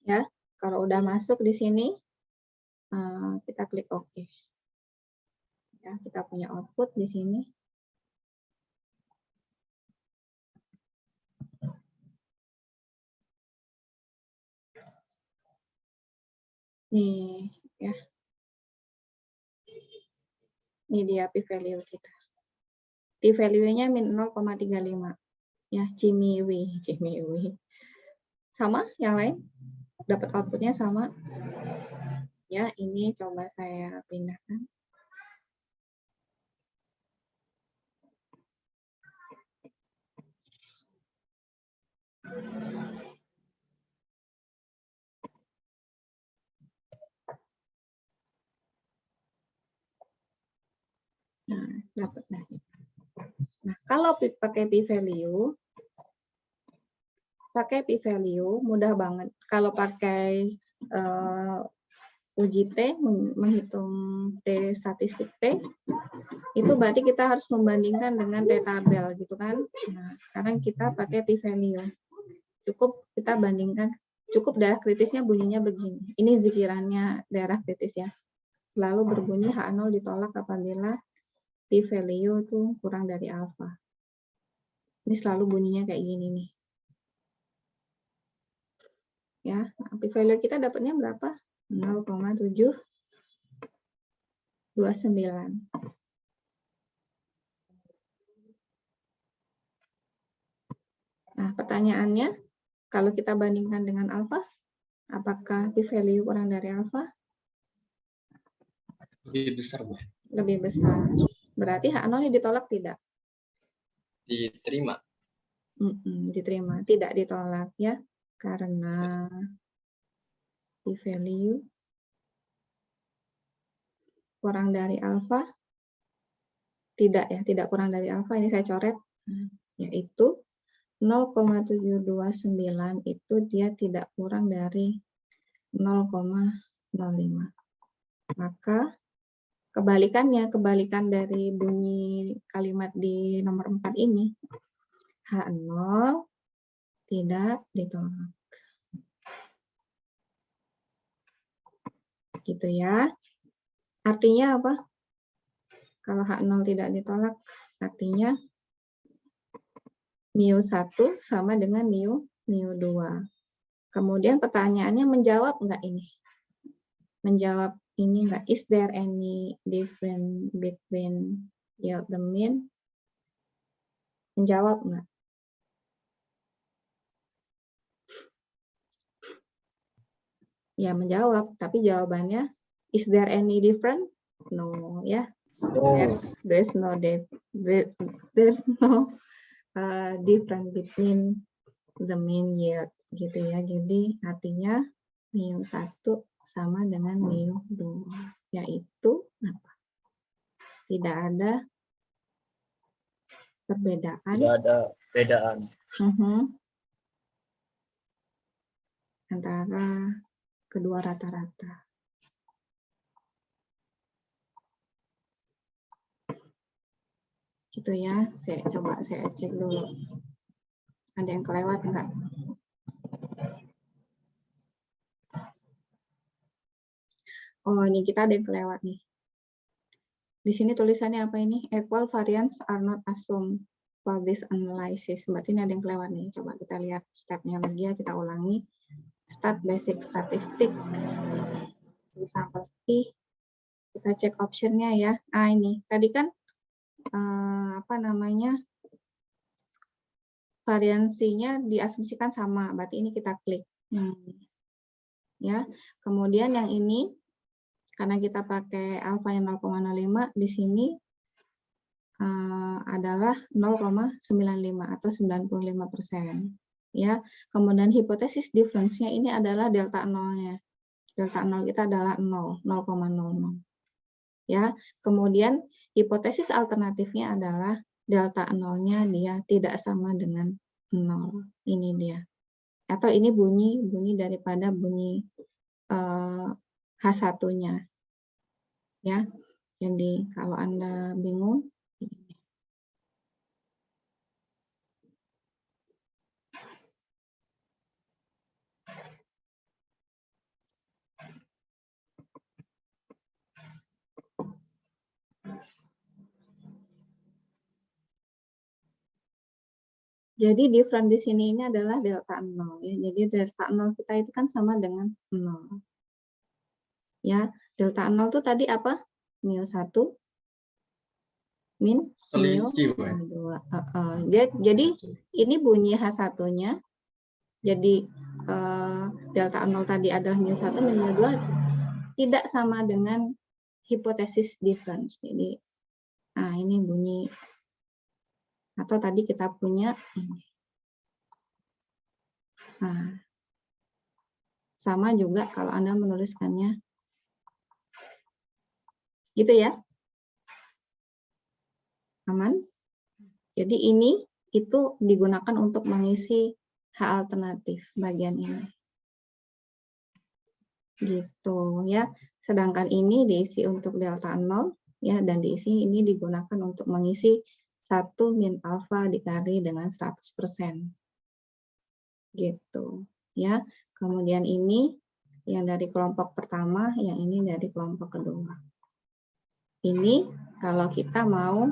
Ya, kalau udah masuk di sini, kita klik OK. Ya, kita punya output di sini. Nih, ya. Ini dia p-value kita. P-value-nya min 0,35. Ya, Cimiwi. Sama yang lain? Dapat outputnya sama? Ya, ini coba saya pindahkan. Nah, dapat. Nah, kalau pakai p-value, mudah banget. Kalau pakai uji T, menghitung T statistik T, itu berarti kita harus membandingkan dengan T tabel gitu kan. Nah, sekarang kita pakai p-value. Cukup kita bandingkan, cukup daerah kritisnya bunyinya begini. Ini zikirannya daerah kritis ya. Selalu berbunyi H0 ditolak apabila p-value itu kurang dari alfa. Ini selalu bunyinya kayak gini nih. Ya, nah, p-value kita dapatnya berapa? 0,729. Nah, pertanyaannya, kalau kita bandingkan dengan alfa, apakah p-value kurang dari alfa? Lebih besar, Bu. Lebih besar. Berarti H0 ditolak tidak? Diterima. Diterima, tidak ditolak ya, karena p-value kurang dari alfa. Tidak ya, tidak kurang dari alfa. Ini saya coret, yaitu 0,729 itu dia tidak kurang dari 0,05. Maka kebalikan dari bunyi kalimat di nomor 4 ini, H0 tidak ditolak. Gitu ya. Artinya apa? Kalau H0 tidak ditolak, artinya μ1 sama dengan μ2. Kemudian pertanyaannya menjawab nggak ini? Menjawab ini nggak? Is there any difference between yield the mean? Menjawab nggak? Ya, menjawab. Tapi jawabannya, is there any difference? No, ya. There's no difference between the mean yield. Gitu ya. Jadi, artinya μ1 sama dengan μ2. Yaitu, apa? Tidak ada perbedaan. Tidak ada perbedaan. Antara kedua rata-rata. Gitu ya, coba saya cek dulu. Ada yang kelewat enggak? Oh, ini kita ada yang kelewat nih. Di sini tulisannya apa ini? Equal variance are not assumed for this analysis. Berarti ini ada yang kelewat nih. Coba kita lihat step-nya lagi ya, kita ulangi. Start basic statistik. Seperti kita cek optionnya ya. Ini tadi kan apa namanya, variansinya diasumsikan sama, berarti ini kita klik. Ya, kemudian yang ini karena kita pakai alfa yang 0,05, di sini adalah 0,95 atau 95%. Ya, kemudian hipotesis difference-nya ini adalah delta nolnya. Delta nol kita adalah 0,00. Ya, kemudian hipotesis alternatifnya adalah delta nolnya dia tidak sama dengan 0. Ini dia. Atau ini bunyi daripada bunyi H1-nya. Ya. Jadi kalau Anda bingung, Jadi different di sini ini adalah delta 0 ya. Jadi delta 0 kita itu kan sama dengan 0. Ya, delta 0 itu tadi apa? Mu 1 min mu Selisih, Bu. 2. Jadi ini bunyi H1-nya. Jadi delta 0 tadi adalah mu 1 min mu 2 tidak sama dengan hipotesis difference. Jadi nah ini bunyi, atau tadi kita punya ini. Nah, sama juga kalau Anda menuliskannya gitu ya. Aman? Jadi ini itu digunakan untuk mengisi H alternatif bagian ini. Gitu ya. Sedangkan ini diisi untuk delta 0 ya, dan diisi ini digunakan untuk mengisi 1 min alfa dikali dengan 100%. Gitu ya. Kemudian ini yang dari kelompok pertama, yang ini dari kelompok kedua. Ini kalau kita mau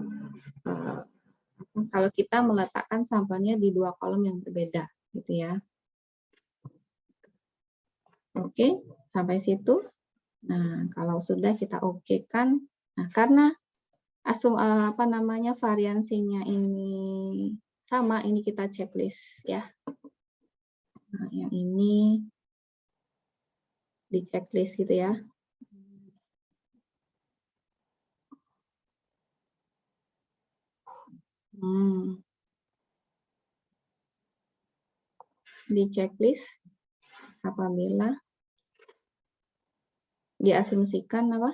kalau kita meletakkan sampelnya di 2 kolom yang berbeda, gitu ya. Oke, sampai situ. Nah, kalau sudah kita okekan, nah karena variansinya ini sama, ini kita checklist ya. Nah, yang ini di checklist gitu ya. Di checklist apabila diasumsikan apa?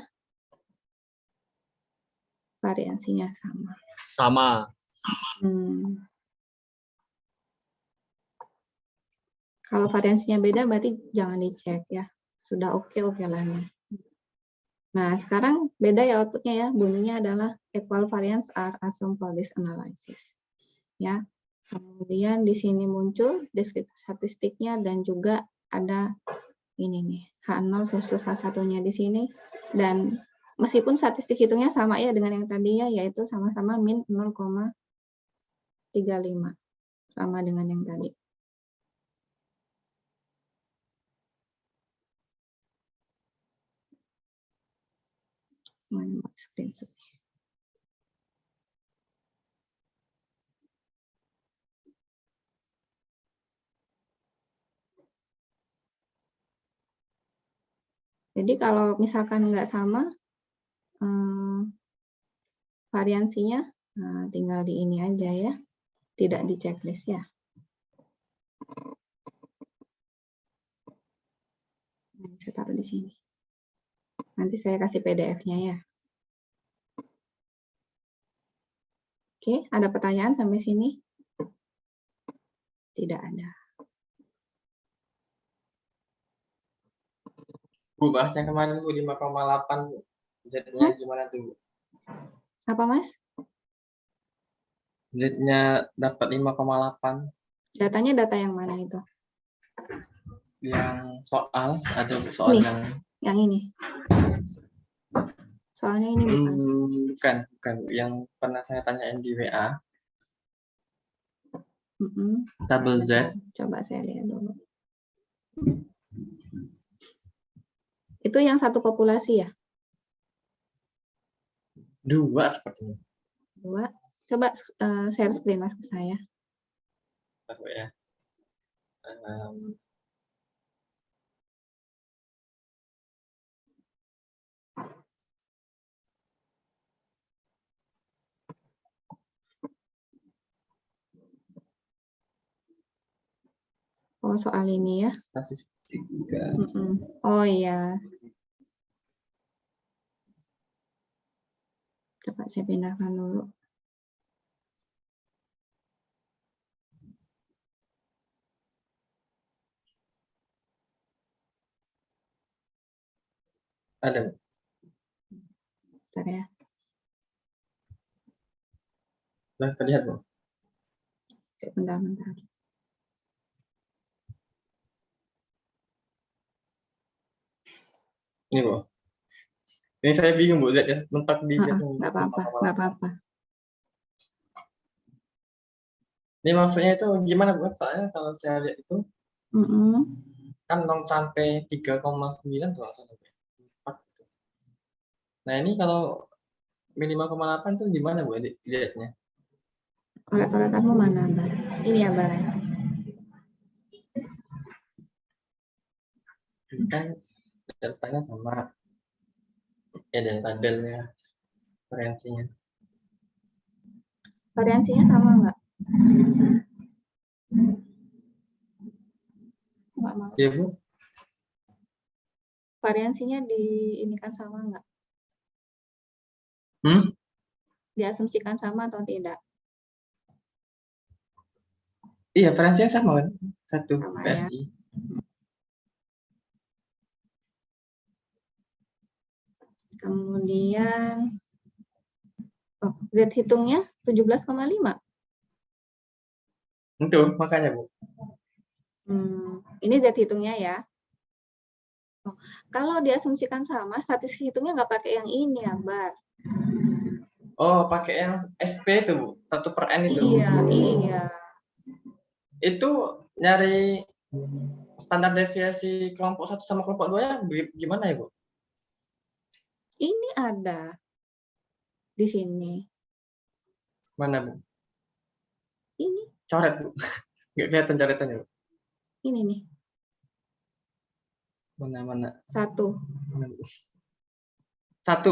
Variansinya sama. Sama. Kalau variansinya beda berarti jangan dicek ya. Sudah oke lah. Nah, sekarang beda ya outputnya ya. Bunyinya adalah equal variance are assumed for this analysis. Ya. Kemudian di sini muncul deskripsi statistiknya dan juga ada ini nih, H0 versus H1-nya di sini. Dan meskipun statistik hitungnya sama ya dengan yang tadinya, yaitu sama-sama min 0,35. Sama dengan yang tadi. Screenshot. Jadi kalau misalkan nggak sama variansinya, nah tinggal di ini aja ya, tidak di checklist ya. Nah, saya taruh di sini. Nanti saya kasih PDF-nya ya. Oke, ada pertanyaan sampai sini? Tidak ada. Bu, bahas yang kemarin Bu 5,8 Bu. Z-nya gimana tuh Bu? Apa Mas? Z-nya dapat 5,8. Datanya data yang mana itu? Yang soal, ada soal Ini, yang ini. Soalnya ini bukan. Bukan. Yang pernah saya tanyain di WA. Tabel Z. Coba saya lihat dulu. Itu yang satu populasi ya? 2 sepertinya. 2. Coba share screen Mas ke saya. Tahu ya. Oh, soal ini ya. Statistik. Oh iya. Coba saya pindahkan dulu. Ada. Bentar ya. Sudah terlihat Bu? Bentar. Ini Bu. Ini saya bingung Bu, Z-nya mentok di Z. Nggak apa-apa. Ini maksudnya itu gimana Bu? Soalnya kalau saya lihat itu kan 0 sampai 3,9 tuh langsung. Nah ini kalau min 5,8 tuh gimana Bu lihatnya? Coret-coretanmu mana, Bar? Ini ya, Bar. Ini kan datanya sama ya dan tabelnya variansinya. Variansinya sama nggak? Nggak mau. Iya Bu. Variansinya di ini kan sama nggak? Diasumsikan sama atau tidak? Iya variansinya sama kan? 1 Sama ya. PSI. Kemudian Z hitungnya 17,5. Itu makanya Bu. Ini Z hitungnya ya. Kalau diasumsikan sama, statistik hitungnya nggak pakai yang ini ya, Bar. Oh, pakai yang SP itu Bu, 1/n itu. Iya. Itu nyari standar deviasi kelompok 1 sama kelompok 2 ya gimana ya Bu? Ini ada di sini. Mana Bu? Ini. Coret Bu. Nggak kelihatan coretannya Bu. Ini nih. Mana? 1. 1.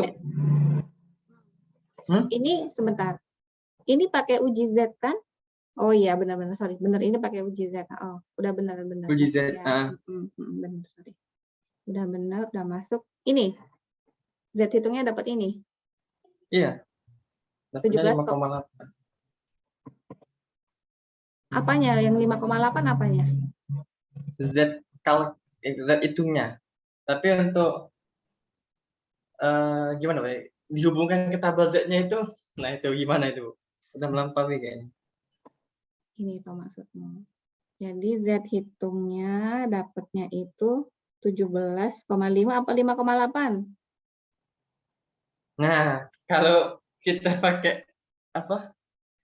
Ini sebentar. Ini pakai uji Z kan? Oh iya, benar-benar sorry. Benar ini pakai uji Z. Oh, udah benar. Uji Z. Ya. Benar, sorry. Udah benar, udah masuk. Ini. Z hitungnya dapat ini. Iya. Dapatnya 5,8. Apanya? Yang 5,8 apanya? Z hitungnya. Tapi untuk gimana Pak? Dihubungkan ke tabel Z-nya itu, nah itu gimana itu? Udah melampaui kayaknya. Ini itu maksudnya. Jadi Z hitungnya dapatnya itu 17,5 apa 5,8? Nah, kalau kita pakai apa?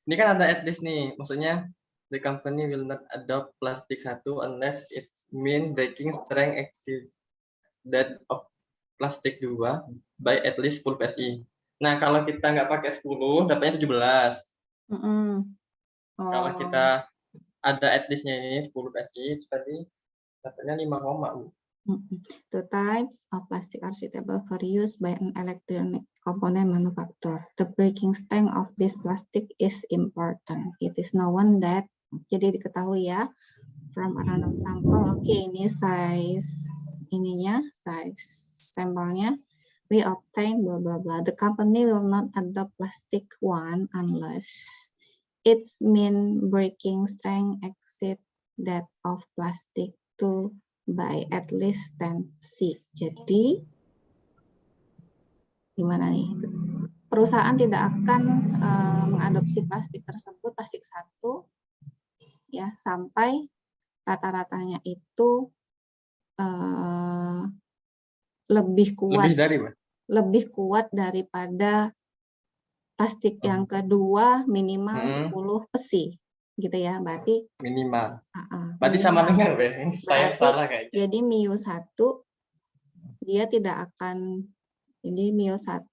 Ini kan ada at least nih, maksudnya the company will not adopt plastik 1 unless its mean breaking strength exceed that of plastik 2 by at least 10 PSI. Nah, kalau kita nggak pakai 10, dapatnya 17. Kalau kita ada at least-nya ini 10 PSI, itu tadi dapatnya 5, The types of plastic are suitable for use by an electronic component manufacturer. The breaking strength of this plastic is important. It is known that, jadi diketahui ya, from a random sample. Oke, ini size sampelnya. We obtain blah blah blah. The company will not adopt plastic 1 unless its mean breaking strength exceed that of plastic 2 by at least 10 C. Jadi gimana nih? Perusahaan tidak akan mengadopsi plastik tersebut, plastik 1 ya, sampai rata-ratanya itu lebih kuat daripada plastik yang kedua minimal 10 PSI gitu ya, berarti minimal. Berarti sama dengan saya salah kayaknya. Jadi Mio 1 dia tidak akan, jadi Mio 1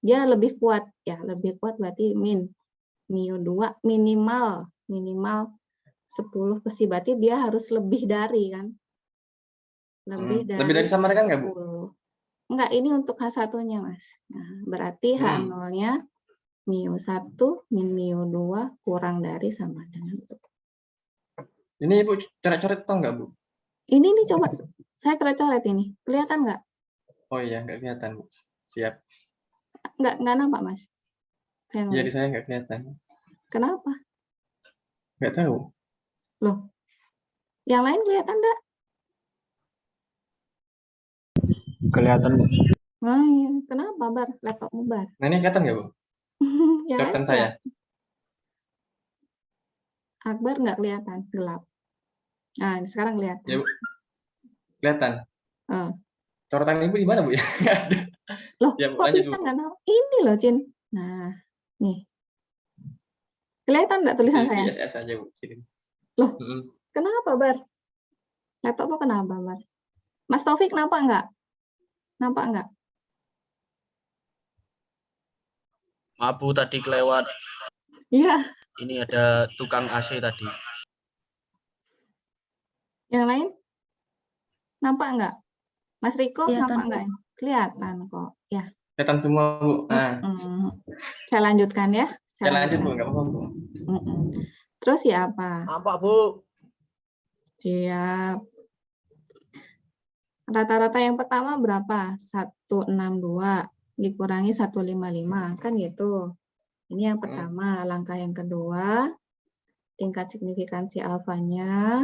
dia lebih kuat ya, lebih kuat berarti Mio 2 minimal 10 PSI, berarti dia harus lebih dari kan? Lebih dari sama kan nggak Bu? Enggak, ini untuk H1-nya Mas. Nah, berarti H0-nya Mio 1 min Mio 2 kurang dari sama dengan 10. Ini Ibu coret-coret tau nggak Bu? Ini nih coba saya coret-coret ini. Kelihatan nggak? Oh iya, nggak kelihatan Bu. Siap. Nggak nampak Mas? Iya, di saya nggak kelihatan. Kenapa? Nggak tahu. Loh, yang lain kelihatan nggak? Kelihatan Bu. Nah, iya. Kenapa Bar? Laptopmu Bar? Nah ini kelihatan nggak Bu? Kelihatan saya. Akbar nggak kelihatan, gelap. Nah, sekarang kelihatan. Ya Bu. Kelihatan. Coretan Ibu di mana Bu ya? Nggak ada. Loh, Siap, kok bisa nggak tahu? Ini loh Cin. Nah, nih. Kelihatan nggak tulisan saya? ISS aja Bu. Sini. Loh, Mm-mm. kenapa, Bar? Laptopmu kenapa, Bar? Mas Taufik, nampak nggak? Nampak nggak? Maaf Bu, tadi kelewat. Iya. Ini ada tukang AC tadi. Yang lain? Nampak nggak? Mas Riko, Kelihatan, nampak Bu. nggak? Kelihatan kok. Ya. Kelihatan semua Bu. Nah, Saya lanjutkan ya. ya lanjut Bu, nggak apa-apa Bu. Terus ya apa? Nampak Bu. Siap. Rata-rata yang pertama berapa? 162 dikurangi 155, kan gitu. Ini yang pertama. Langkah yang kedua, tingkat signifikansi alfanya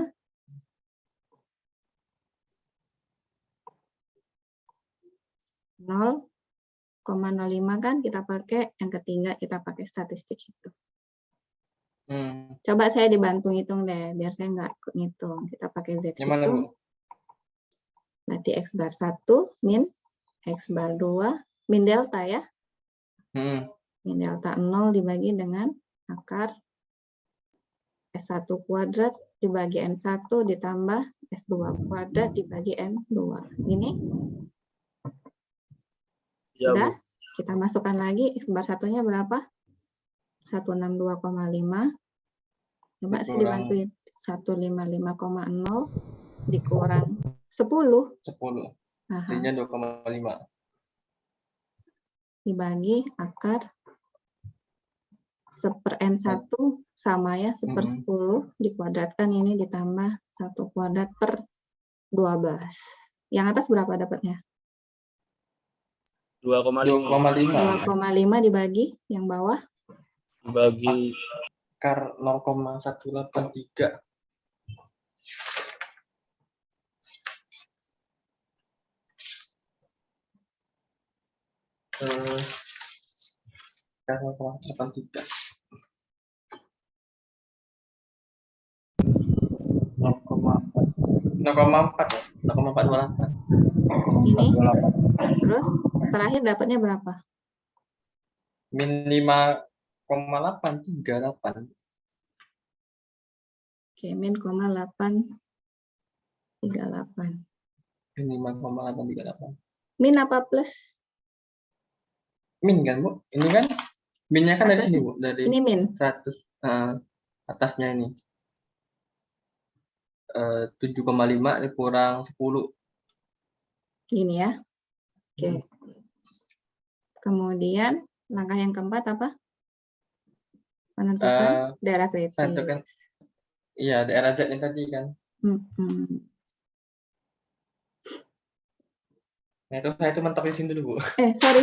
0,05 kan kita pakai, yang ketiga kita pakai statistik itu. Coba saya dibantu hitung deh, biar saya nggak ikut ngitung. Kita pakai Z Yang mana Bu? hitung. Berarti X bar 1 min X bar 2 min delta ya. Min delta 0 dibagi dengan akar S1 kuadrat dibagi N1 ditambah S2 kuadrat dibagi N2. Ini Ya, sudah. Bu. Kita masukkan lagi X bar satunya berapa? 162,5. Coba saya dibantuin. 155,0 dikurang 10. 10. Aha. Jadinya 2,5. Dibagi akar 1/N1 sama ya, 1/10 dikuadratkan ini ditambah 1 kuadrat per 12. Yang atas berapa dapatnya? 2,5 2,5 dibagi yang bawah dibagi Akar 0,183. Akar 0,183. 0,428. ini. Terus terakhir dapatnya berapa? Min 5,838. Oke, min 0,838. Min 5,838. Min apa plus? Min kan Bu? Ini kan minnya kan dari Atas. sini Bu, dari Ini min. 100 atasnya ini. 7,5 dikurang 10. Gini ya. Oke. Kemudian langkah yang keempat apa? Menentukan daerah kritis. Tentukan. Iya, daerah Z yang tadi kan. Nah, itu saya itu mentok di sini dulu, Bu. Sorry.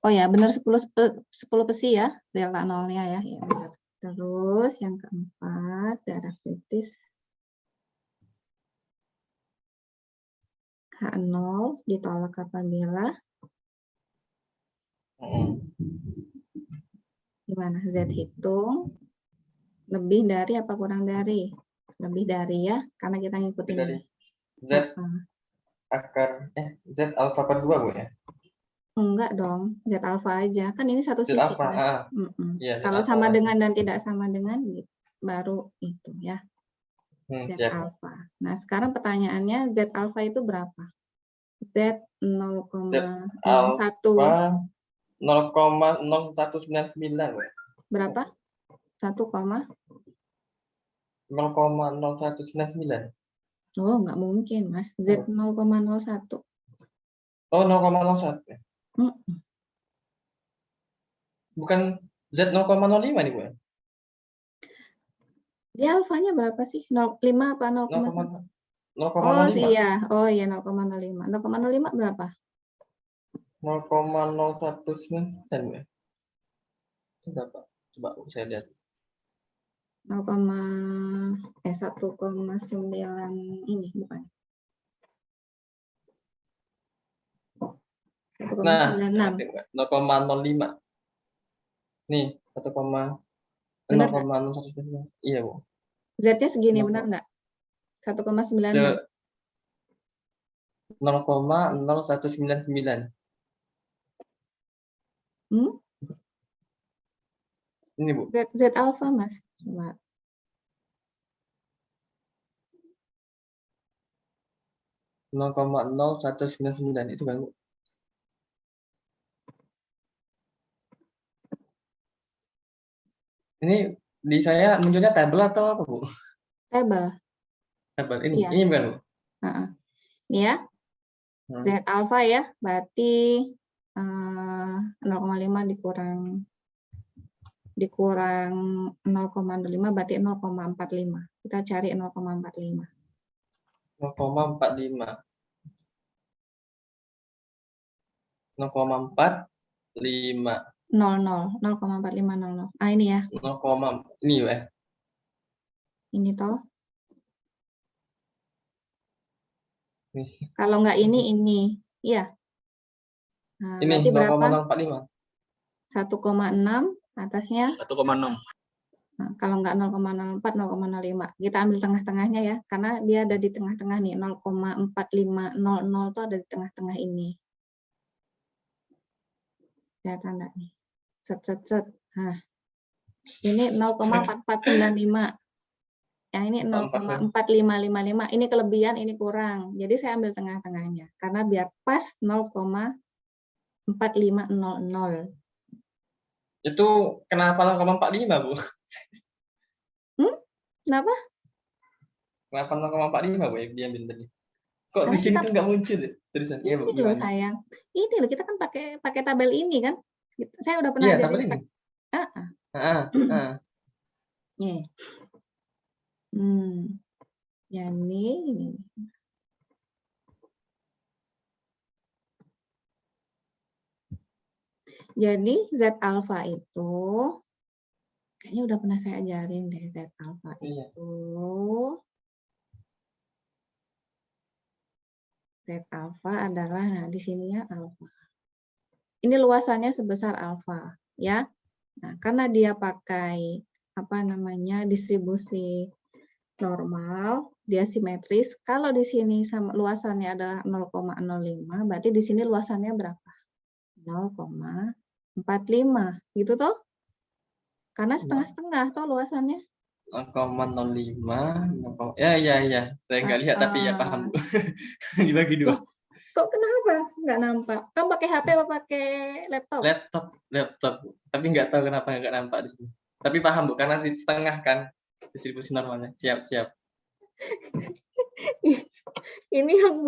Oh ya, benar 10 pesi ya, delta nolnya ya. Ya benar. Terus yang keempat, daerah kritis H0 ditolak apabila gimana? Z hitung lebih dari apa kurang dari? Lebih dari ya, karena kita ngikutin dari ini. Z akar Z alfa per 2 Bu ya? Enggak dong, Z alfa aja. Kan ini satu Z sisi. alfa. Kan? Iya, Kalau Z sama alfa dengan dan tidak sama dengan baru itu ya. Z siap. alfa. Nah, sekarang pertanyaannya Z alfa itu berapa? Z 0,01 0,0199 Bu. berapa? 1,0 0,0199. Oh, nggak mungkin, Mas. Z 0,01. Oh, 0,01 ya? Bukan Z 0,05 nih Bu ya? Dia alfanya berapa sih? 0,5 apa 0,1? 0,05. Oh iya 0,05. 0,05 berapa? 0,0199 Bu ya? Itu berapa? Coba saya lihat. 1,9 ini bukan. 1,96. 0,05. Nih, 0,0199. Iya, Bu. Z-nya segini benar nggak? 1,96. 0,0199. Hmm? Ini Bu. Z alpha, Mas. Coba. Nol koma 0,199 itu kan Bu. Ini di saya munculnya tabel atau apa Bu? Table. Tabel ini, Iya. ini bukan Bu? Heeh. Ini ya, Z alpha ya, berarti 0,5 dikurang 0,05 berarti 0,45. Kita cari 0,45. 0,45. 0,45. 0,4500. Ah, ini ya. 0, ini ya. Ini toh. Nih. Kalau nggak ini. Iya. Nah, Ini berarti berapa? 0,045. 1,6 atasnya. 1,6. Nah, kalau nggak 0,04, 0,05. Kita ambil tengah-tengahnya ya, karena dia ada di tengah-tengah nih. 0,4500 itu ada di tengah-tengah ini. Saya tanda nih. Set. Nah, ini 0,4495. Yang ini 0,4555. Ini kelebihan, ini kurang. Jadi saya ambil tengah-tengahnya. Karena biar pas 0,4500. Itu kenapa 0,45 Bu? Kenapa? Kenapa 0,45 Bu yang diambil tadi? Kok Karena di sini kita- tuh nggak muncul tulisan? Iya Bu, Ini loh gimana? sayang. Ini loh, kita kan pakai tabel ini kan. Saya udah pernah Iya, ajarin. tabel ini. Nih. Ya ini. Jadi Z alpha itu kayaknya udah pernah saya ajarin deh. Z alpha Iya. itu Z alpha adalah, nah di sininya alpha. Ini luasannya sebesar alpha ya. Nah, karena dia pakai apa namanya distribusi normal, dia simetris. Kalau di sini sama luasannya adalah 0,05, berarti di sini luasannya berapa? 0,45 gitu toh? Karena setengah-setengah toh luasannya. 0,05. Ya. Saya nggak lihat tapi ya paham Bu. Dibagi 2. Kok kenapa nggak nampak? Kamu pakai HP atau pakai laptop? Laptop. Tapi nggak tahu kenapa nggak nampak di sini. Tapi paham Bu, karena di setengah kan distribusi normalnya. Siap. Ini yang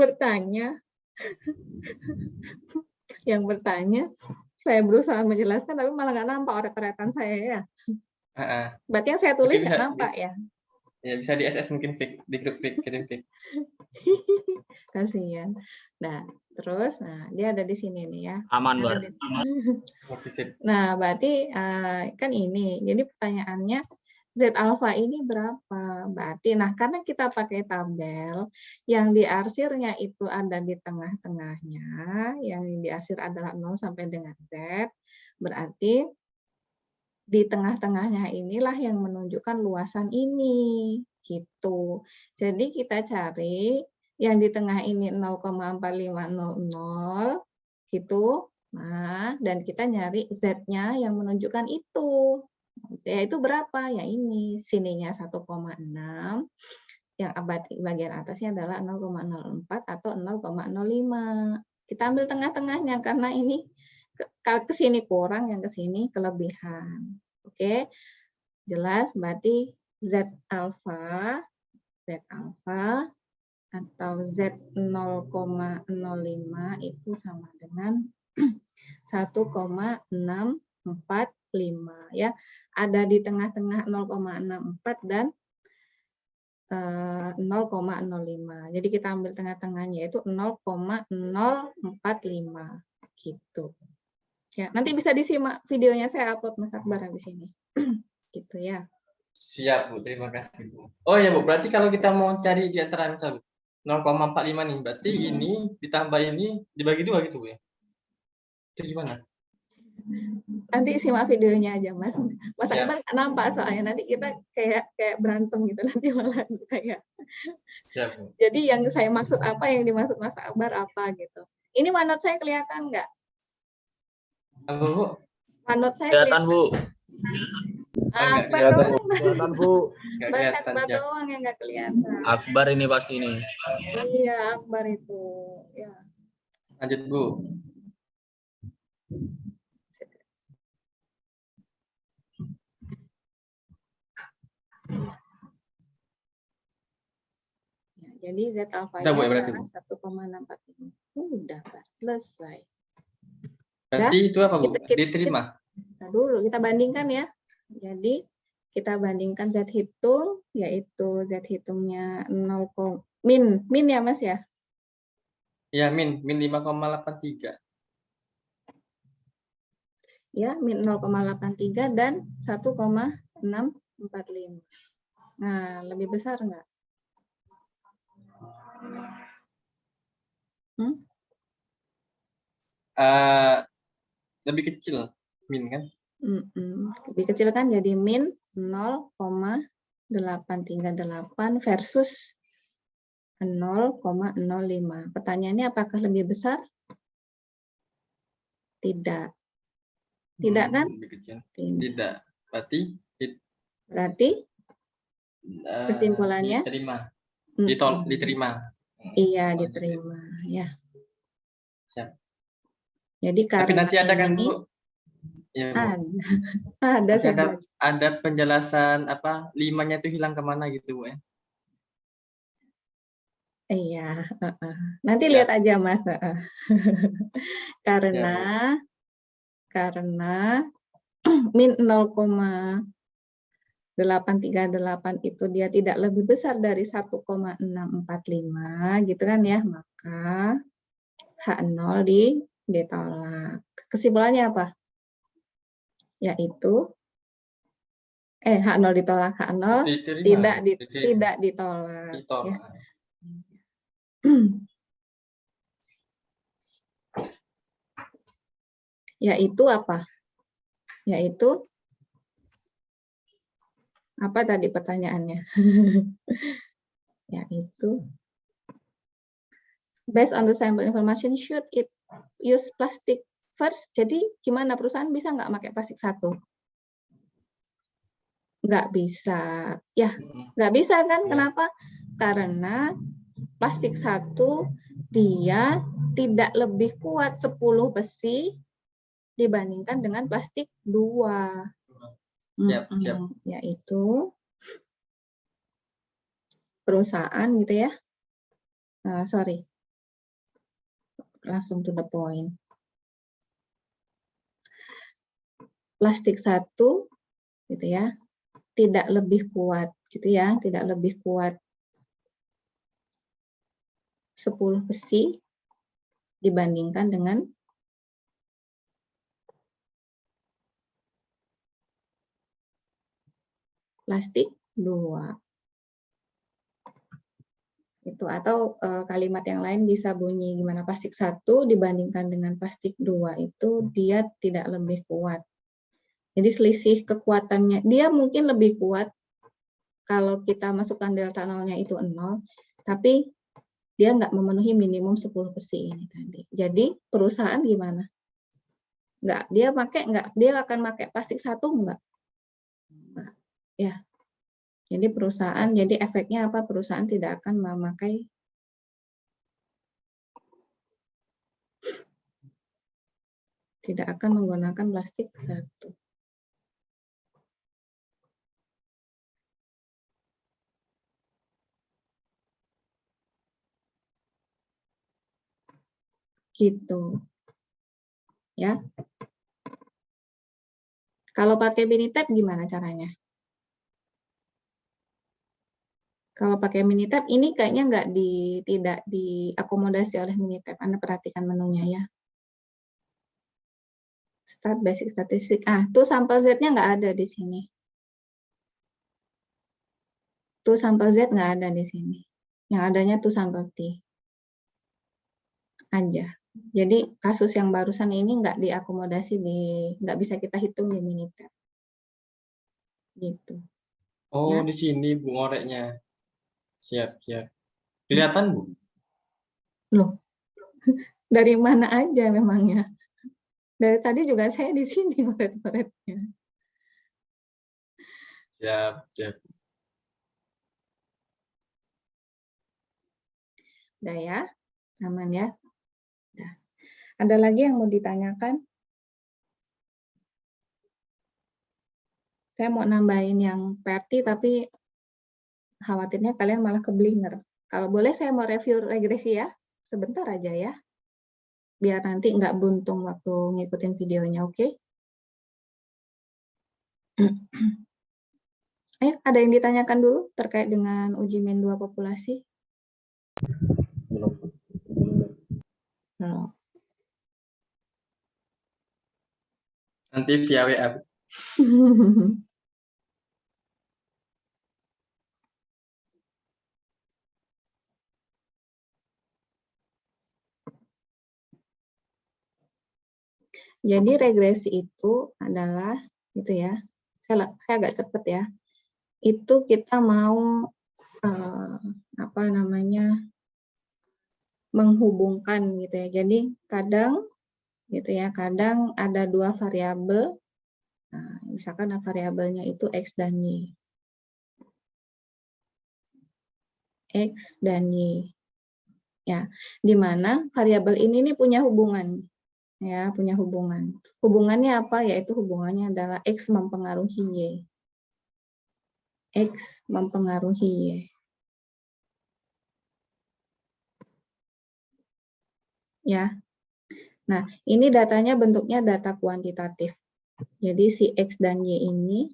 bertanya, saya berusaha menjelaskan tapi malah nggak nampak oret-oretan saya ya. Berarti yang saya tulis nggak nampak ya? Ya bisa di SS mungkin di grup kirim pic. Kasihan. Nah, terus dia ada di sini nih ya. Aman, Ada Bar. di- Aman. Nah, berarti kan ini. Jadi pertanyaannya Z alpha ini berapa? Berarti, nah karena kita pakai tabel, yang diarsirnya itu ada di tengah-tengahnya, yang diarsir adalah 0 sampai dengan Z, berarti di tengah-tengahnya inilah yang menunjukkan luasan ini, gitu. Jadi kita cari yang di tengah ini 0,4500, gitu. Nah, dan kita nyari Z-nya yang menunjukkan itu. Yaitu berapa? Ya ini, sininya 1,6, yang bagian atasnya adalah 0,04 atau 0,05. Kita ambil tengah-tengahnya karena ini ke sini kurang, yang ke sini kelebihan. Oke. Jelas, berarti Z alpha atau Z 0,05 itu sama dengan 1,645 ya. Ada di tengah-tengah 0,64 dan 0,05. Jadi kita ambil tengah-tengahnya yaitu 0,045 gitu. Ya, nanti bisa disimak videonya, saya upload Mas Akbar di sini. Gitu ya. Siap Bu, terima kasih Bu. Oh ya Bu, berarti kalau kita mau cari di antara misal 0,45 nih, berarti ini ditambah ini dibagi 2 gitu Bu ya? Itu gimana? Nanti simak videonya aja Mas. Mas Siap. Akbar nggak nampak soalnya nanti kita kayak berantem gitu nanti malah kayak. Siap Bu. Jadi yang saya maksud apa, yang dimaksud Mas Akbar apa gitu. Ini OneNote saya kelihatan nggak? Apa Bu? Manut saya kelihatan Bu. Enggak Akbar kelihatan. doang. Kelihatan Bu. Enggak Bang kelihatan Akbar siap. doang yang nggak kelihatan. Akbar ini pasti ini. Iya, Akbar itu. Ya. Lanjut Bu. Ya, jadi Z Udah, alfanya Bu, ya, berarti, adalah 1,645. Udah, Pak. Selesai. Berarti itu apa Bu? Kita- Diterima. Nah, dulu kita bandingkan ya. Jadi kita bandingkan Z hitung, yaitu Z hitungnya 0, min ya Mas ya. Ya, min 5,83. Ya, min 0,83 dan 1,645. Nah, lebih besar enggak? Lebih kecil min kan? Lebih kecil kan, jadi min 0,838 versus 0,05. Pertanyaannya apakah lebih besar? Tidak. Tidak kan? Lebih kecil. Tidak. Tidak. Berarti kesimpulannya? Diterima. Mm-mm. Diterima. Iya, diterima. Ya. Siap. Jadi Tapi karena nanti ada kan ini Bu? Ya, Bu. ada Nanti saya ada, baca. ada penjelasan apa 5-nya itu hilang kemana gitu Bu ya? Iya, nanti Ya. lihat aja Mas. Karena min 0,838 itu dia tidak lebih besar dari 1,645 gitu kan ya, maka H0 ditolak. Kesimpulannya apa? Yaitu H0 ditolak, H0 Diterima. tidak ditolak. Ditolak. Ya. Yaitu apa? Yaitu apa tadi pertanyaannya? Yaitu based on the sample information, should it use plastic first? Jadi gimana, perusahaan bisa nggak pakai plastik satu? Nggak bisa. Ya, nggak bisa kan? Ya. Kenapa? Karena plastik satu dia tidak lebih kuat 10 besi dibandingkan dengan plastik 2. Siap. Yaitu perusahaan gitu ya. Langsung to the point. Plastik satu gitu ya, tidak lebih kuat gitu ya, tidak lebih kuat 10 besi dibandingkan dengan plastik 2. Itu, atau kalimat yang lain bisa bunyi gimana, plastik 1 dibandingkan dengan plastik 2 itu dia tidak lebih kuat. Jadi selisih kekuatannya, dia mungkin lebih kuat kalau kita masukkan delta nolnya itu 0, tapi dia nggak memenuhi minimum 10 besi ini tadi. Jadi perusahaan gimana? Dia akan pakai plastik 1 enggak? Ya. Jadi jadi efeknya apa? Perusahaan tidak akan menggunakan plastik 1. Gitu. Ya. Kalau pakai Minitab gimana caranya? Kalau pakai Minitab ini kayaknya tidak diakomodasi oleh Minitab. Anda perhatikan menunya ya. Start basic statistik. Tuh sampel Z-nya nggak ada di sini. Tuh sampel Z nggak ada di sini. Yang adanya tuh sampel T aja. Jadi kasus yang barusan ini nggak diakomodasi nggak bisa kita hitung di Minitab. Gitu. Oh, Ya. di sini Bu ngoreknya. Siap. Kelihatan Bu? Loh, dari mana aja memangnya? Dari tadi juga saya di sini murid-muridnya. Siap, siap. Udah ya, aman ya. Udah. Ada lagi yang mau ditanyakan? Saya mau nambahin yang PRT, tapi khawatirnya kalian malah keblinger. Kalau boleh saya mau review regresi ya, sebentar aja ya. Biar nanti nggak buntung waktu ngikutin videonya, oke? Ayo, ada yang ditanyakan dulu terkait dengan uji min 2 populasi? belum. No. Nanti via WA. Jadi regresi itu adalah gitu ya. Saya agak cepet ya. Itu kita mau apa namanya? Menghubungkan gitu ya. Jadi kadang gitu ya, kadang ada dua variabel. Nah, misalkan variabelnya itu X dan Y. X dan Y. Ya, di mana variabel ini nih punya hubungan. Ya, punya hubungan. Hubungannya apa? Yaitu hubungannya adalah X mempengaruhi Y. X mempengaruhi Y. Ya. Nah, ini datanya bentuknya data kuantitatif. Jadi si X dan Y ini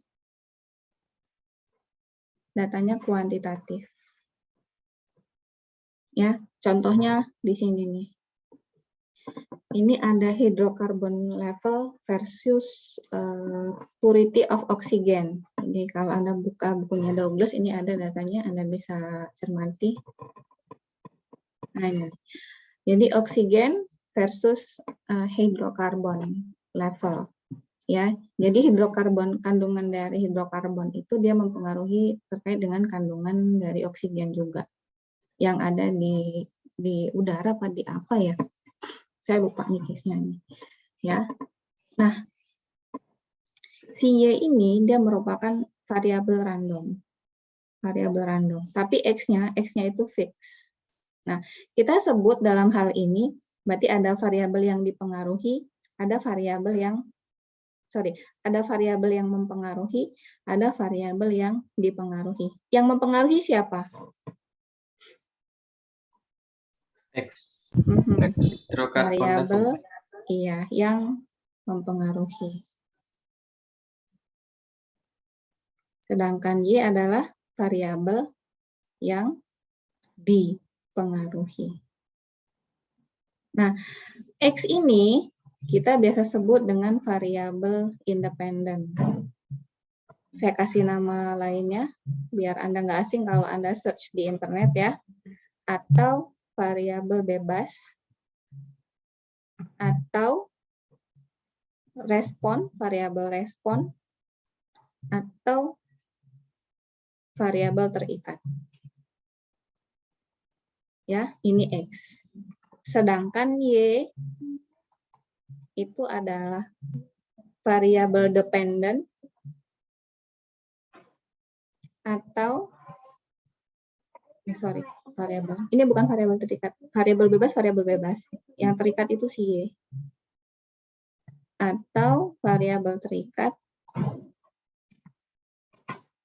datanya kuantitatif. Ya, contohnya di sini nih. Ini ada hidrokarbon level versus purity of oxygen. Jadi kalau Anda buka bukunya Douglas, ini ada datanya, Anda bisa cermati. Nah, ini. Jadi oksigen versus hidrokarbon level. Ya, jadi hidrokarbon, kandungan dari hidrokarbon itu dia mempengaruhi terkait dengan kandungan dari oksigen juga yang ada di udara apa di apa ya, saya lupa nih case-nya nih ya. Nah, si Y ini dia merupakan variabel random, tapi X-nya itu fix. Nah, kita sebut dalam hal ini berarti ada variabel yang dipengaruhi, ada variabel yang mempengaruhi, ada variabel yang dipengaruhi. Yang mempengaruhi siapa? X. Variabel iya yang mempengaruhi. Sedangkan Y adalah variabel yang dipengaruhi. Nah, X ini kita biasa sebut dengan variabel independen. Saya kasih nama lainnya, biar Anda nggak asing kalau Anda search di internet ya. Atau variabel bebas, atau respon, variabel respon, atau variabel terikat. Ya, ini X. Sedangkan Y itu adalah variabel dependent atau variabel. Ini bukan variabel terikat. Variabel bebas. Yang terikat itu si Y. Atau variabel terikat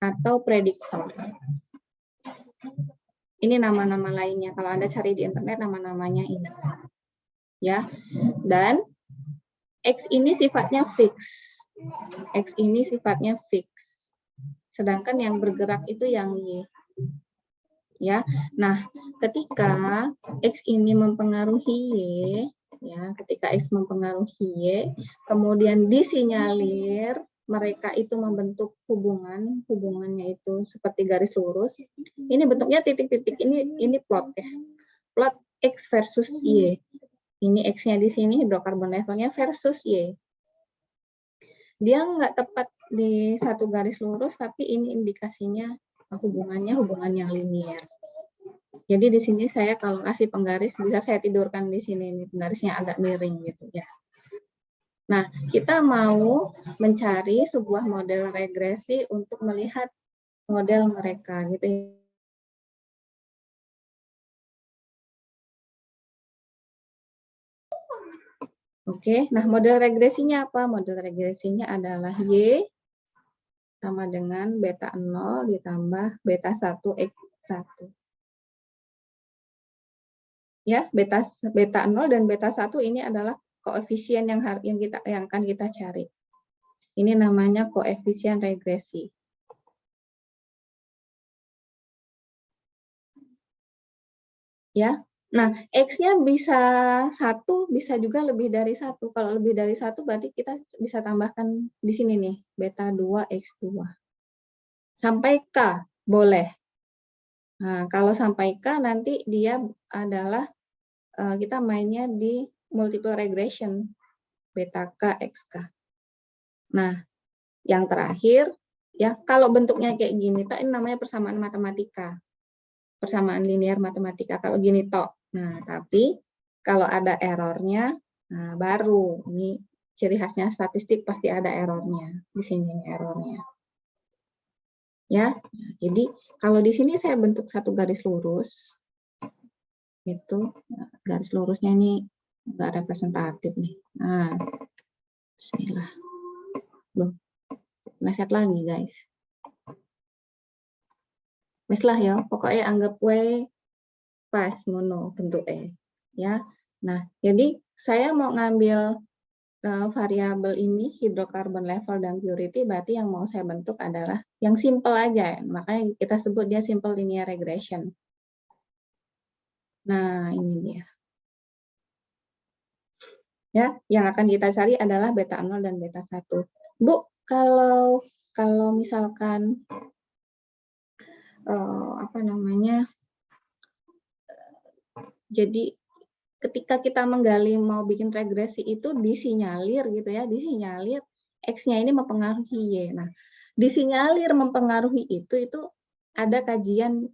atau prediktor. Ini nama-nama lainnya. Kalau Anda cari di internet nama-namanya ini. Ya. Dan X ini sifatnya fix. Sedangkan yang bergerak itu yang Y. Ya. Nah, ketika X ini mempengaruhi Y, ya, ketika X mempengaruhi Y, kemudian disinyalir mereka itu membentuk hubungannya itu seperti garis lurus. Ini bentuknya titik-titik, ini plot ya. Plot X versus Y. Ini X-nya di sini, hidrokarbon levelnya versus Y. Dia nggak tepat di satu garis lurus, tapi ini indikasinya hubungan yang linier. Jadi di sini saya kalau kasih penggaris bisa saya tidurkan di sini, ini penggarisnya agak miring gitu ya. Nah, kita mau mencari sebuah model regresi untuk melihat model mereka gitu ya. Oke, nah model regresinya apa? Model regresinya adalah Y sama dengan beta 0 ditambah beta 1 X 1. Ya, beta 0 dan beta 1 ini adalah koefisien yang akan kita cari. Ini namanya koefisien regresi. Ya. Nah, X-nya bisa 1, bisa juga lebih dari 1. Kalau lebih dari 1 berarti kita bisa tambahkan di sini nih, beta 2 X2. Sampai K, boleh. Nah, kalau sampai K nanti dia adalah kita mainnya di multiple regression, beta K, XK. Nah, yang terakhir, ya kalau bentuknya kayak gini, ini namanya persamaan matematika. Persamaan linear matematika, kalau gini tok. Nah, tapi kalau ada errornya, nah baru ini ciri khasnya statistik pasti ada errornya. Di sini errornya. Ya, jadi kalau di sini saya bentuk satu garis lurus, itu garis lurusnya ini nggak representatif nih. Nah, Bismillah. Loh, meleset lagi guys. Wes lah ya, pokoknya anggap we pas mono bentuk ya. Nah, jadi saya mau ngambil variabel ini hidrokarbon level dan purity, berarti yang mau saya bentuk adalah yang simple aja, makanya kita sebut dia simple linear regression. Nah, ini dia. Ya, yang akan kita cari adalah beta 0 dan beta 1. Bu, kalau misalkan apa namanya? Jadi ketika kita menggali mau bikin regresi itu disinyalir gitu ya, disinyalir X-nya ini mempengaruhi Y. Nah, disinyalir mempengaruhi itu ada kajian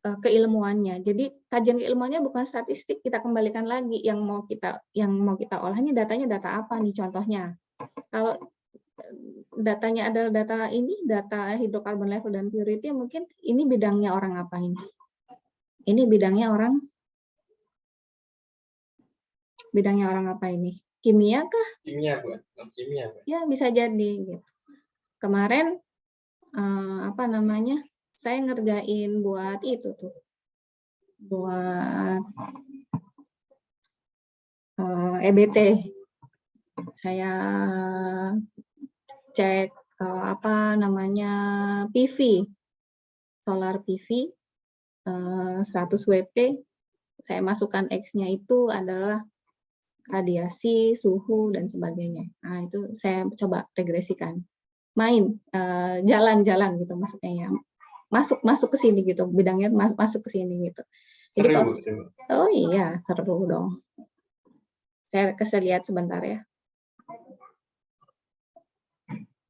keilmuannya. Jadi kajian keilmuannya bukan statistik, kita kembalikan lagi yang mau kita olahnya datanya data apa nih contohnya. Kalau datanya adalah data hidrokarbon level dan purity, mungkin ini bidangnya orang apa ini? Ini bidangnya orang apa ini? Kimia kah? Kimia, Bu. Kimia, Bu. Ya, bisa jadi gitu. Kemarin apa namanya? Saya ngerjain buat itu tuh. Buat EBT. Saya cek apa namanya? PV. Solar PV 100 WP. Saya masukkan X-nya itu adalah radiasi, suhu, dan sebagainya. Nah, itu saya coba regresikan. Main, jalan-jalan gitu maksudnya ya. Masuk ke sini gitu, bidangnya masuk ke sini gitu. Jadi seru. Oh iya, seru dong. Saya kasih lihat sebentar ya.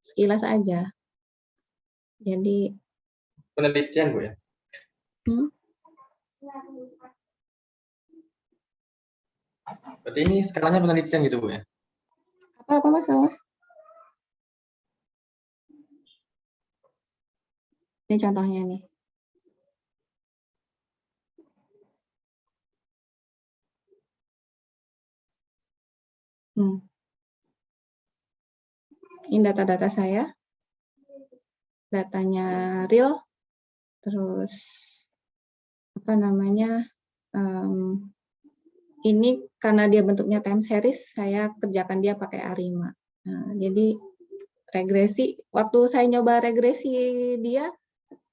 Sekilas aja. Jadi penelitian, Bu ya. Berarti ini skalanya penelitian gitu, Bu ya? Apa Mas Awas? Ini contohnya nih. Ini data-data saya. Datanya real. Terus apa namanya? Ini karena dia bentuknya time series, saya kerjakan dia pakai ARIMA. Nah, jadi regresi, waktu saya nyoba regresi dia,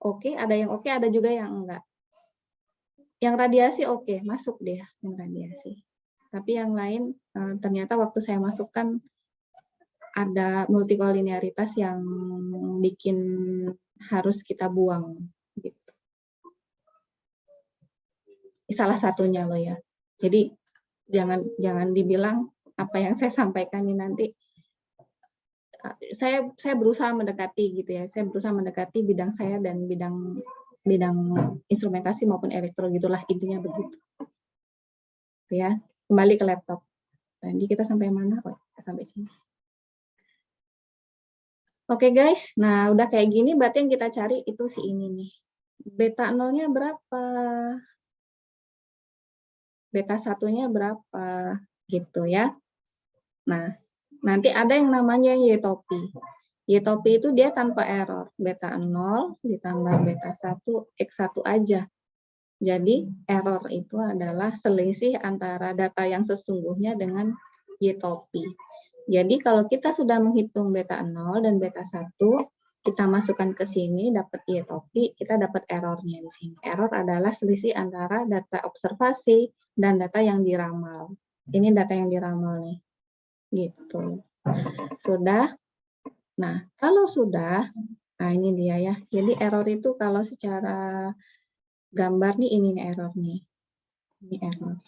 oke, ada yang oke, ada juga yang enggak. Yang radiasi oke, masuk dia yang radiasi. Tapi yang lain ternyata waktu saya masukkan ada multikolinearitas yang bikin harus kita buang. Gitu. Salah satunya loh ya. Jadi jangan dibilang apa yang saya sampaikan ini nanti saya berusaha mendekati gitu ya. Saya berusaha mendekati bidang saya dan bidang instrumentasi maupun elektro gitulah, intinya begitu. Ya, kembali ke laptop. Tadi kita sampai mana? Oh, sampai sini. Oke guys, nah udah kayak gini berarti yang kita cari itu si ini nih. Beta 0-nya berapa? Beta 1-nya berapa? Gitu ya. Nah, nanti ada yang namanya Y-topi. Y-topi itu dia tanpa error. Beta 0 ditambah beta 1, X1 aja. Jadi error itu adalah selisih antara data yang sesungguhnya dengan Y-topi. Jadi kalau kita sudah menghitung beta 0 dan beta 1, kita masukkan ke sini, dapat Y-topi, kita dapat errornya di sini. Error adalah selisih antara data observasi dan data yang diramal. Ini data yang diramal nih. Gitu. Sudah? Nah, kalau sudah, nah ini dia ya. Jadi error itu kalau secara gambar nih, ini error nih. Ini error.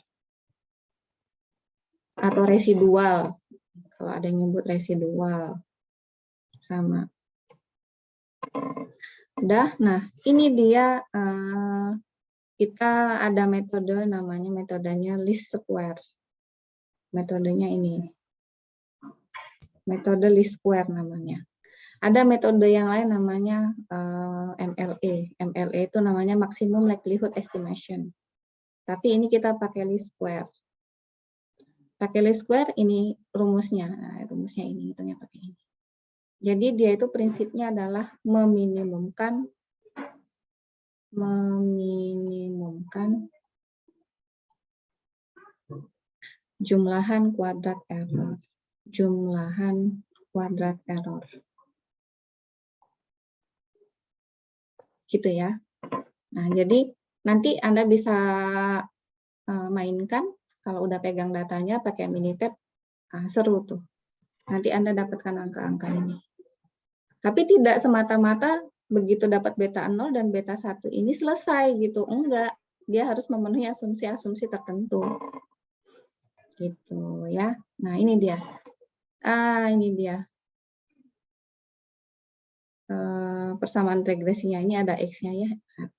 Atau residual. Kalau ada yang nyebut residual. Sama. Udah, nah ini dia kita ada metode namanya metodenya least square. Metodenya ini. Metode least square namanya. Ada metode yang lain namanya MLE. MLE itu namanya maximum likelihood estimation. Tapi ini kita pakai least square. Pakai least square ini rumusnya. Nah, rumusnya ini, hitungnya pakai ini. Jadi dia itu prinsipnya adalah meminimumkan jumlahan kuadrat error. Jumlahan kuadrat error. Gitu ya. Nah, jadi nanti Anda bisa mainkan kalau udah pegang datanya pakai Minitab, seru tuh. Nanti Anda dapatkan angka-angka ini. Tapi tidak semata-mata begitu dapat beta 0 dan beta 1 ini selesai gitu. Enggak, dia harus memenuhi asumsi-asumsi tertentu. Gitu ya. Nah, ini dia. Ini dia. Persamaan regresinya ini ada X-nya ya, X1.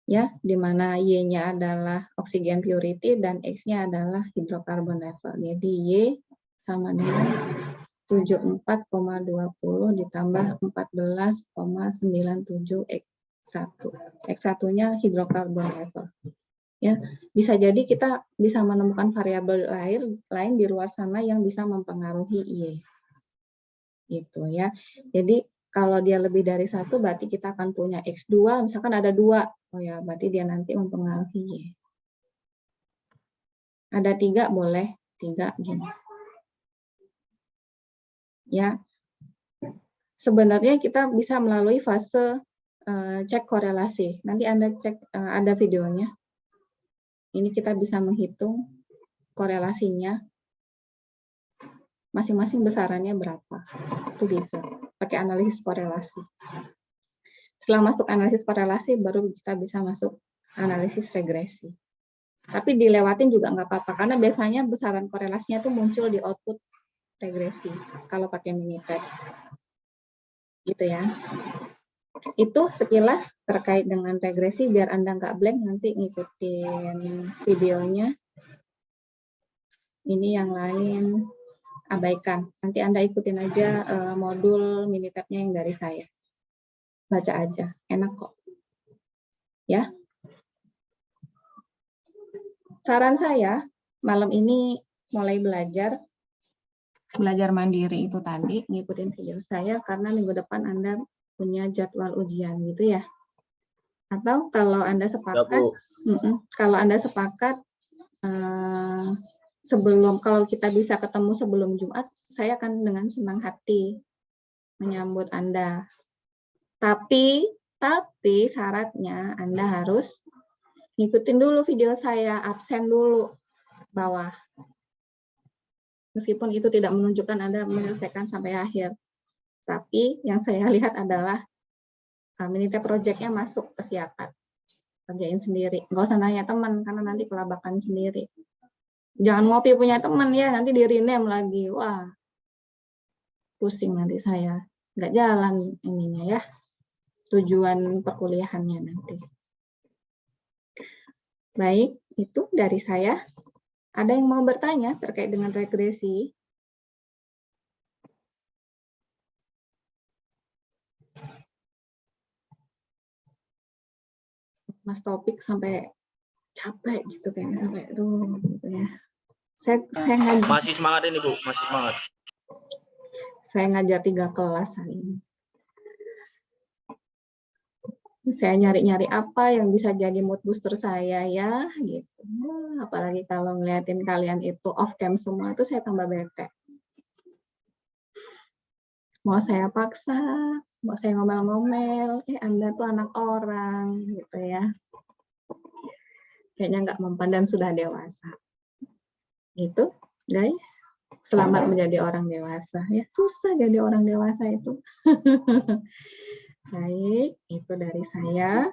Ya, di mana Y-nya adalah oksigen purity dan X-nya adalah hidrokarbon level. Jadi Y sama dengan 74,20 ditambah 14,97 X1. X1-nya hidrokarbon level. Ya, bisa jadi kita bisa menemukan variabel lain di luar sana yang bisa mempengaruhi Y. Gitu ya. Jadi kalau dia lebih dari 1 berarti kita akan punya X2, misalkan ada 2. Oh ya, berarti dia nanti mempengaruhi Y. Ada 3 boleh, 3 gini. Ya. Sebenarnya kita bisa melalui fase cek korelasi. Nanti Anda cek ada videonya. Ini kita bisa menghitung korelasinya. Masing-masing besarannya berapa. Itu bisa pakai analisis korelasi. Setelah masuk analisis korelasi, baru kita bisa masuk analisis regresi. Tapi dilewatin juga nggak apa-apa, karena biasanya besaran korelasinya itu muncul di output regresi, kalau pakai Minitab. Gitu ya. Itu sekilas terkait dengan regresi, biar Anda nggak blank, nanti ngikutin videonya. Ini yang lain abaikan. Nanti Anda ikutin aja modul Minitab-nya yang dari saya. Baca aja, enak kok. Ya. Saran saya, malam ini mulai belajar mandiri itu tadi, ngikutin video saya, karena minggu depan Anda punya jadwal ujian gitu ya. Atau kalau Anda sepakat, kalau kita bisa ketemu sebelum Jumat, saya akan dengan senang hati menyambut Anda. Tapi syaratnya Anda harus ngikutin dulu video saya, absen dulu bawah. Meskipun itu tidak menunjukkan Anda menyelesaikan sampai akhir. Tapi yang saya lihat adalah Minitab project-nya masuk persiapan. Kerjain sendiri. Nggak usah nanya teman, karena nanti kelabakan sendiri. Jangan ngopi punya teman ya, nanti di-rename lagi. Wah, pusing nanti saya. Nggak jalan ininya ya. Tujuan perkuliahannya nanti. Baik, itu dari saya. Ada yang mau bertanya terkait dengan regresi? Mas Topik sampai capek gitu kayaknya, sampai aduh gitu ya. Saya Masih semangat ini Bu, masih semangat. Saya ngajar 3 kelas hari ini. Saya nyari-nyari apa yang bisa jadi mood booster saya ya, gitu. Apalagi kalau ngeliatin kalian itu off cam semua, itu saya tambah bete. Mau saya paksa, mau saya ngomel-ngomel, Anda tuh anak orang, gitu ya. Kayaknya nggak mempan dan sudah dewasa. Itu, guys. Selamat menjadi orang dewasa. Ya, susah jadi orang dewasa itu. Baik, itu dari saya.